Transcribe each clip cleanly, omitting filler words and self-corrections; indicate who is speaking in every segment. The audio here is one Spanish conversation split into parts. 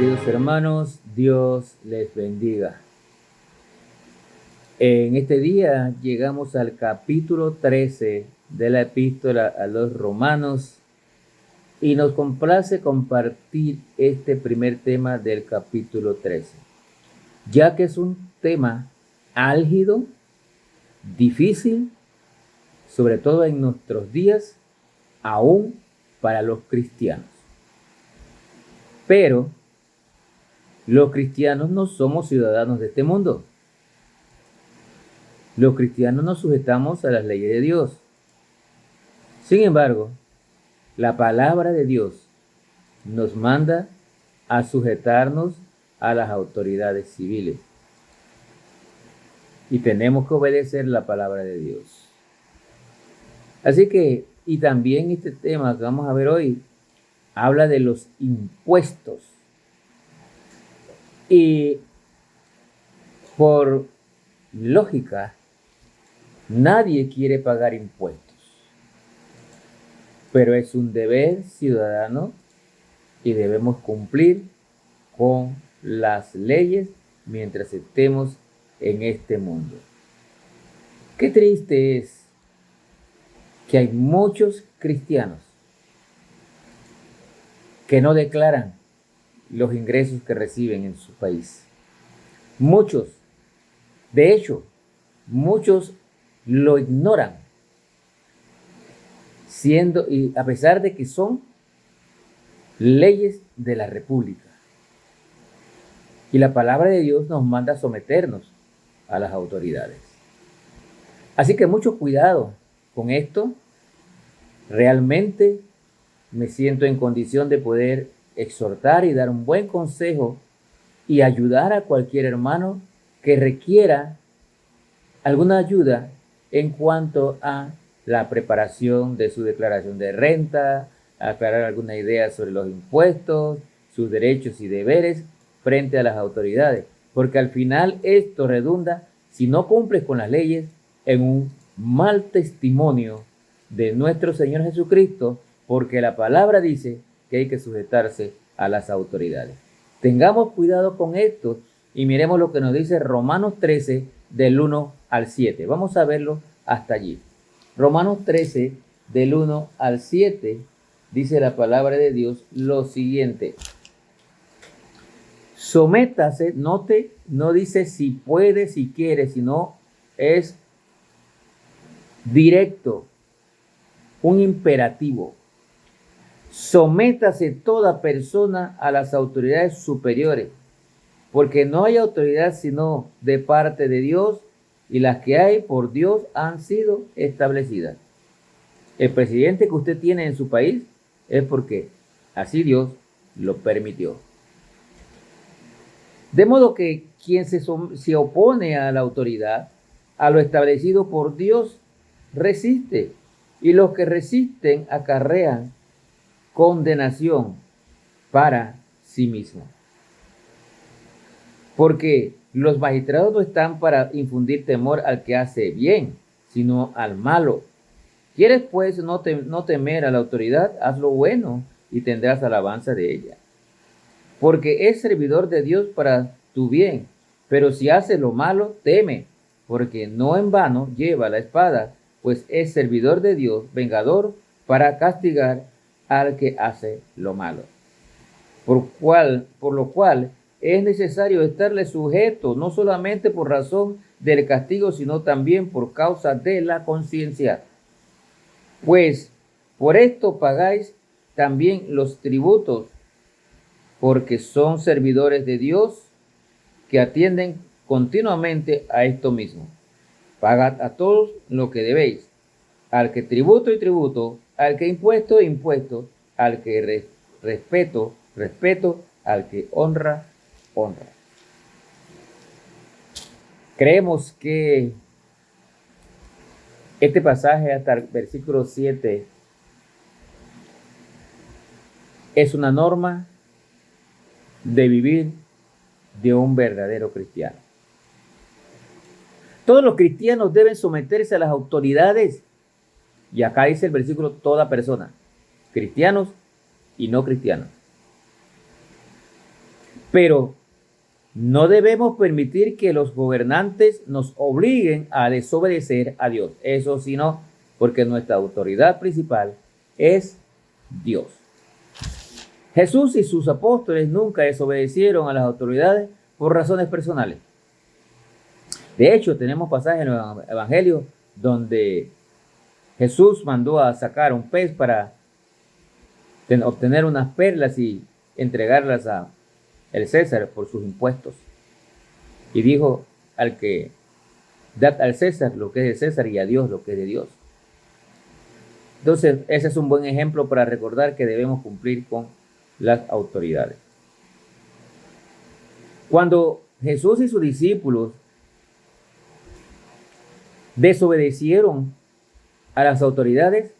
Speaker 1: queridos hermanos, Dios les bendiga. En este día llegamos al capítulo 13 de la epístola a los Romanos y nos complace compartir este primer tema del capítulo 13, ya que es un tema álgido, difícil, sobre todo en nuestros días, aún para los cristianos. Pero los cristianos no somos ciudadanos de este mundo. Los cristianos nos sujetamos a las leyes de Dios. Sin embargo, la palabra de Dios nos manda a sujetarnos a las autoridades civiles. Y tenemos que obedecer la palabra de Dios. Así que, y también este tema que vamos a ver hoy, habla de los impuestos. Y por lógica, nadie quiere pagar impuestos, pero es un deber ciudadano y debemos cumplir con las leyes mientras estemos en este mundo. Qué triste es que hay muchos cristianos que no declaran los ingresos que reciben en su país. Muchos, de hecho, muchos lo ignoran, y a pesar de que son leyes de la República. Y la palabra de Dios nos manda a someternos a las autoridades. Así que mucho cuidado con esto. Realmente me siento en condición de poder exhortar y dar un buen consejo y ayudar a cualquier hermano que requiera alguna ayuda en cuanto a la preparación de su declaración de renta, aclarar alguna idea sobre los impuestos, sus derechos y deberes frente a las autoridades. Porque al final esto redunda, si no cumples con las leyes, en un mal testimonio de nuestro Señor Jesucristo, porque la palabra dice que hay que sujetarse a las autoridades. Tengamos cuidado con esto y miremos lo que nos dice Romanos 13 del 1 al 7. Vamos a verlo hasta allí. Romanos 13 del 1 al 7 dice la palabra de Dios lo siguiente. Sométase, note, no dice si puede, si quiere, sino es directo, un imperativo. Sométase toda persona a las autoridades superiores, porque no hay autoridad sino de parte de Dios, y las que hay por Dios han sido establecidas. El presidente que usted tiene en su país es porque así Dios lo permitió. De modo que quien se opone a la autoridad, a lo establecido por Dios, resiste, y los que resisten acarrean condenación para sí mismo. Porque los magistrados no están para infundir temor al que hace bien, sino al malo. ¿Quieres pues no temer a la autoridad? Haz lo bueno y tendrás alabanza de ella. Porque es servidor de Dios para tu bien. Pero si hace lo malo, teme, porque no en vano lleva la espada, pues es servidor de Dios, vengador, para castigar al que hace lo malo. Por lo cual es necesario estarle sujeto, no solamente por razón del castigo, sino también por causa de la conciencia. Pues por esto pagáis también los tributos, porque son servidores de Dios que atienden continuamente a esto mismo. Pagad a todos lo que debéis, al que tributo y tributo, al que impuesto impuesto, al que respeto, al que honra. Creemos que este pasaje hasta el versículo 7 es una norma de vivir de un verdadero cristiano. Todos los cristianos deben someterse a las autoridades. Y acá dice el versículo toda persona, cristianos y no cristianos. Pero no debemos permitir que los gobernantes nos obliguen a desobedecer a Dios. Eso sí no, porque nuestra autoridad principal es Dios. Jesús y sus apóstoles nunca desobedecieron a las autoridades por razones personales. De hecho, tenemos pasajes en los evangelios donde Jesús mandó a sacar un pez para obtener unas perlas y entregarlas a el César por sus impuestos. Y dijo dad al César lo que es de César y a Dios lo que es de Dios. Entonces, ese es un buen ejemplo para recordar que debemos cumplir con las autoridades. Cuando Jesús y sus discípulos desobedecieron a las autoridades,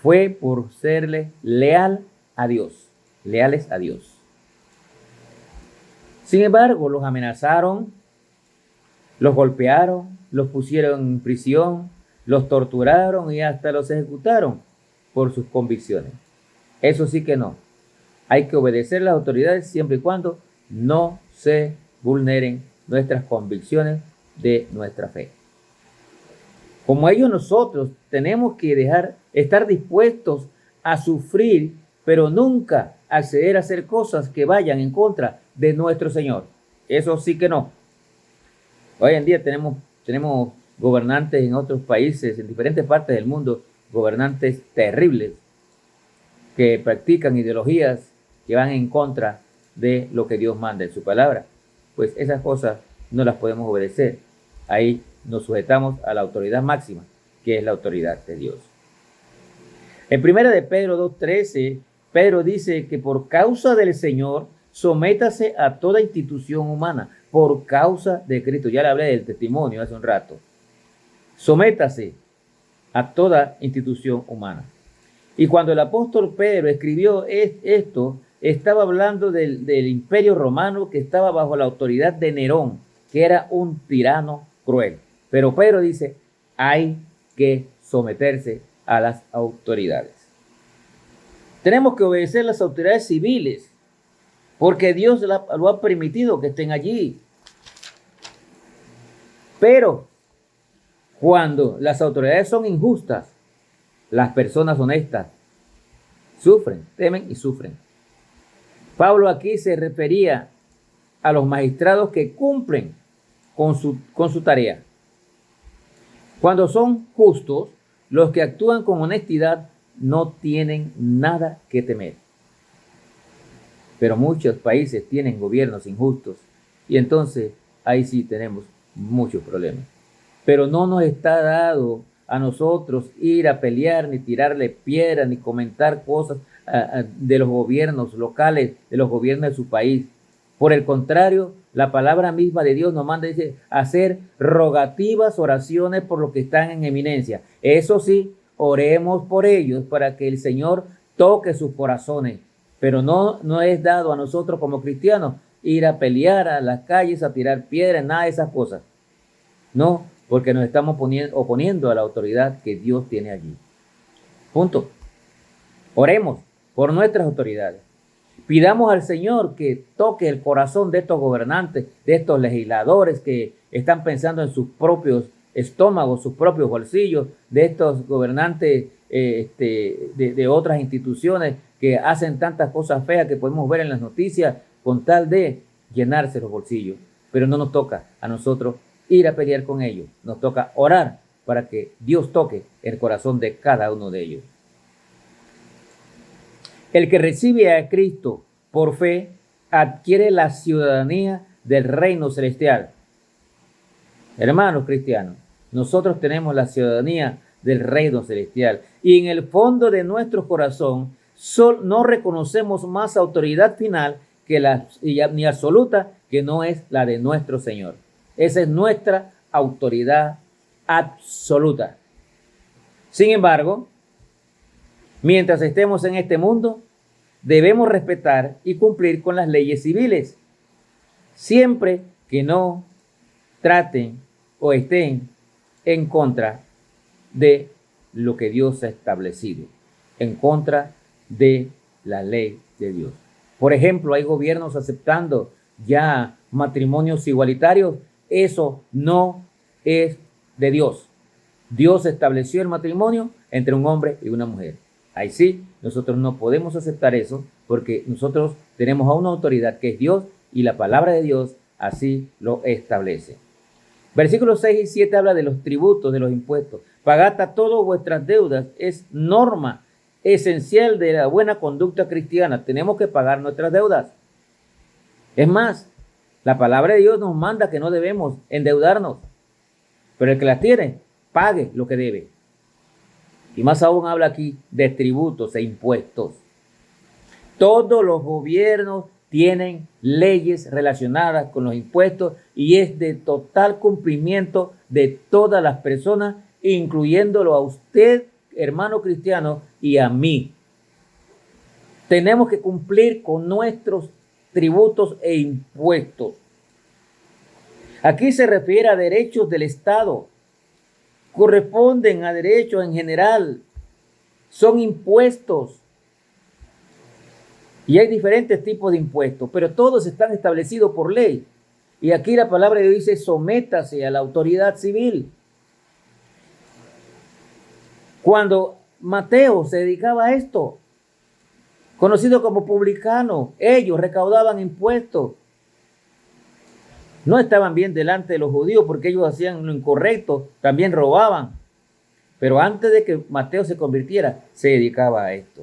Speaker 1: fue por serle leales a Dios. Sin embargo, los amenazaron, los golpearon, los pusieron en prisión, los torturaron y hasta los ejecutaron por sus convicciones. Eso sí que no. Hay que obedecer a las autoridades siempre y cuando no se vulneren nuestras convicciones de nuestra fe. Como ellos, nosotros tenemos que estar dispuestos a sufrir, pero nunca acceder a hacer cosas que vayan en contra de nuestro Señor. Eso sí que no. Hoy en día tenemos gobernantes en otros países, en diferentes partes del mundo, gobernantes terribles que practican ideologías que van en contra de lo que Dios manda en su palabra. Pues esas cosas no las podemos obedecer. Ahí nos sujetamos a la autoridad máxima, que es la autoridad de Dios. En 1 de Pedro 2:13, Pedro dice que por causa del Señor, sométase a toda institución humana, por causa de Cristo. Ya le hablé del testimonio hace un rato. Sométase a toda institución humana. Y cuando el apóstol Pedro escribió esto, estaba hablando del imperio romano que estaba bajo la autoridad de Nerón, que era un tirano cruel. Pero Pedro dice, hay que someterse a las autoridades. Tenemos que obedecer las autoridades civiles, porque Dios lo ha permitido que estén allí. Pero cuando las autoridades son injustas, las personas honestas sufren, temen y sufren. Pablo aquí se refería a los magistrados que cumplen con su tarea. Cuando son justos, los que actúan con honestidad no tienen nada que temer. Pero muchos países tienen gobiernos injustos y entonces ahí sí tenemos muchos problemas. Pero no nos está dado a nosotros ir a pelear, ni tirarle piedras, ni comentar cosas de los gobiernos locales, de los gobiernos de su país. Por el contrario, la palabra misma de Dios nos manda a hacer rogativas, oraciones por los que están en eminencia. Eso sí, oremos por ellos para que el Señor toque sus corazones. Pero no es dado a nosotros como cristianos ir a pelear a las calles, a tirar piedras, nada de esas cosas. No, porque nos estamos oponiendo a la autoridad que Dios tiene allí. Punto. Oremos por nuestras autoridades. Pidamos al Señor que toque el corazón de estos gobernantes, de estos legisladores que están pensando en sus propios estómagos, sus propios bolsillos, de estos gobernantes de otras instituciones que hacen tantas cosas feas que podemos ver en las noticias con tal de llenarse los bolsillos. Pero no nos toca a nosotros ir a pelear con ellos. Nos toca orar para que Dios toque el corazón de cada uno de ellos. El que recibe a Cristo por fe adquiere la ciudadanía del reino celestial. Hermanos cristianos, nosotros tenemos la ciudadanía del reino celestial y en el fondo de nuestro corazón no reconocemos más autoridad final ni absoluta que no es la de nuestro Señor. Esa es nuestra autoridad absoluta. Sin embargo, mientras estemos en este mundo, debemos respetar y cumplir con las leyes civiles, siempre que no traten o estén en contra de lo que Dios ha establecido, en contra de la ley de Dios. Por ejemplo, hay gobiernos aceptando ya matrimonios igualitarios. Eso no es de Dios. Dios estableció el matrimonio entre un hombre y una mujer. Ahí sí, nosotros no podemos aceptar eso porque nosotros tenemos a una autoridad que es Dios y la palabra de Dios así lo establece. Versículos 6 y 7 habla de los tributos, de los impuestos. Pagad a todas vuestras deudas. Es norma esencial de la buena conducta cristiana. Tenemos que pagar nuestras deudas. Es más, la palabra de Dios nos manda que no debemos endeudarnos. Pero el que las tiene, pague lo que debe. Y más aún habla aquí de tributos e impuestos. Todos los gobiernos tienen leyes relacionadas con los impuestos y es de total cumplimiento de todas las personas, incluyéndolo a usted, hermano cristiano, y a mí. Tenemos que cumplir con nuestros tributos e impuestos. Aquí se refiere a derechos del Estado. Corresponden a derechos en general. Son impuestos. Y hay diferentes tipos de impuestos, pero todos están establecidos por ley. Y aquí la palabra de Dios dice, sométase a la autoridad civil. Cuando Mateo se dedicaba a esto, conocido como publicano, ellos recaudaban impuestos. No estaban bien delante de los judíos porque ellos hacían lo incorrecto, también robaban. Pero antes de que Mateo se convirtiera, se dedicaba a esto.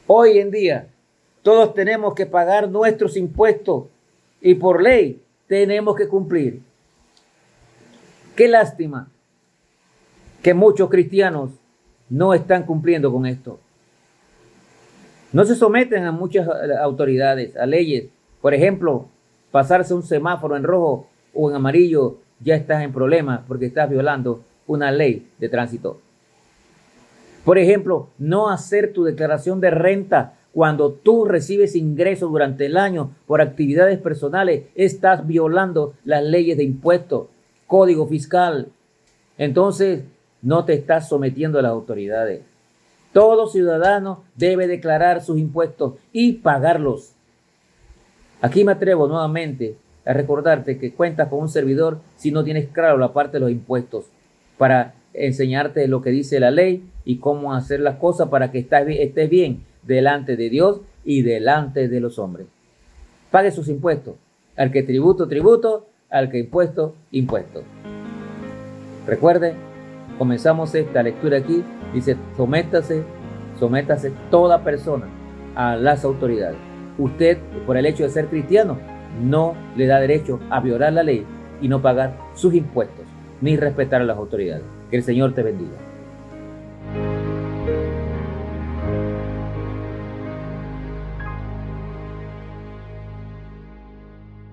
Speaker 1: Hoy en día, todos tenemos que pagar nuestros impuestos y por ley tenemos que cumplir. Qué lástima que muchos cristianos no están cumpliendo con esto. No se someten a muchas autoridades, a leyes. Por ejemplo, pasarse un semáforo en rojo o en amarillo, ya estás en problemas porque estás violando una ley de tránsito. Por ejemplo, no hacer tu declaración de renta cuando tú recibes ingresos durante el año por actividades personales, estás violando las leyes de impuestos, código fiscal. Entonces, no te estás sometiendo a las autoridades. Todo ciudadano debe declarar sus impuestos y pagarlos. Aquí me atrevo nuevamente a recordarte que cuentas con un servidor si no tienes claro la parte de los impuestos para enseñarte lo que dice la ley y cómo hacer las cosas para que estés bien delante de Dios y delante de los hombres. Pague sus impuestos. Al que tributo, tributo. Al que impuesto, impuesto. Recuerde, comenzamos esta lectura aquí. Dice, sométase toda persona a las autoridades. Usted, por el hecho de ser cristiano, no le da derecho a violar la ley y no pagar sus impuestos, ni respetar a las autoridades. Que el Señor te bendiga.